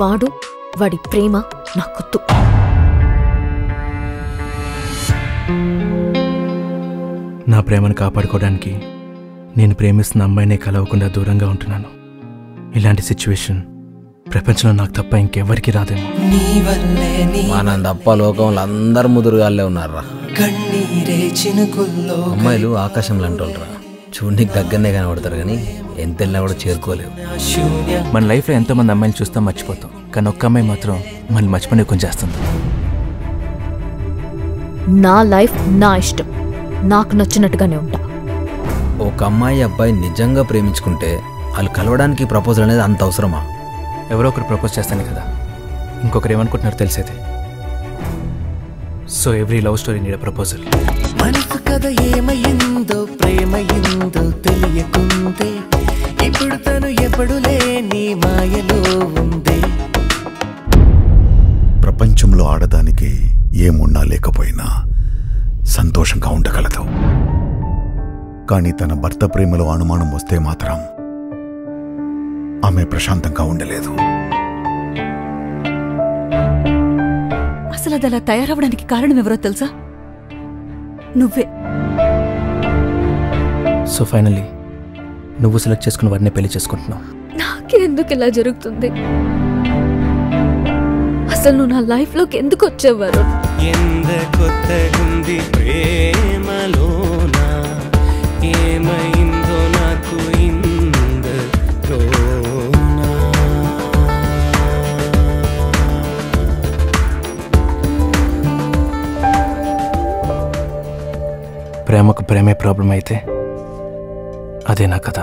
వాడి ప్రేమ నాకొద్దు. నా ప్రేమను కాపాడుకోవడానికి నేను ప్రేమిస్తున్న అమ్మాయినే కలవకుండా దూరంగా ఉంటున్నాను. ఇలాంటి సిచ్యువేషన్ ప్రపంచంలో నాకు తప్ప ఇంకెవ్వరికి రాదేమో. మనం తప్ప లోకంలో అందరు ముదురుగాళ్ళే ఉన్నారా. అమ్మాయిలు ఆకాశంలో అంటోళ్ళరా, చూడనికి దగ్గరనే కనబడతారు కానీ ఎంత వెళ్ళినా కూడా చేరుకోలేవు. మన లైఫ్లో ఎంతోమంది అమ్మాయిలు చూస్తాం, మర్చిపోతాం. కానీ ఒక్క అమ్మాయి మాత్రం మళ్ళీ మర్చిపోయి కొంచెం చేస్తుంది. నా లైఫ్ నా ఇష్టం, నాకు నచ్చినట్టుగానే ఉంటా. ఒక అమ్మాయి అబ్బాయి నిజంగా ప్రేమించుకుంటే వాళ్ళు కలవడానికి ప్రపోజల్ అనేది అంత అవసరమా? ఎవరో ఒకరు ప్రపోజ్ చేస్తాను కదా, ఇంకొకరు ఏమనుకుంటున్నారు తెలిసేది. So every love story need proposal. మనసు కథ ఏమైందో ప్రేమయిందో తెలియకుందే, ఇప్పుడు తను ఎప్పుడు లేని మాయలో ఉంది. ప్రపంచంలో ఆడదానికి ఏమున్నా లేకపోయినా సంతోషంగా ఉండగలదు. కానీ తన భర్త ప్రేమలో అనుమానం వస్తే మాత్రం ఆమె ప్రశాంతంగా ఉండలేదు. అసలు అది అలా తయారవడానికి కారణం ఎవరో తెలుసా? నువ్వే. సో ఫైనల్లీ నువ్వు సెలెక్ట్ చేసుకున్న వాడిని పెళ్లి చేసుకుంటున్నావు. నాకెందుకు ఇలా జరుగుతుంది? అసలు నువ్వు నా లైఫ్లోకి ఎందుకు వచ్చేవారు? కొత్తగుంది ప్రేమలోనా, ఏమైందో నాకు ఇందులోనా. ప్రేమకు ప్రేమే ప్రాబ్లం అయితే అదే నా కథ.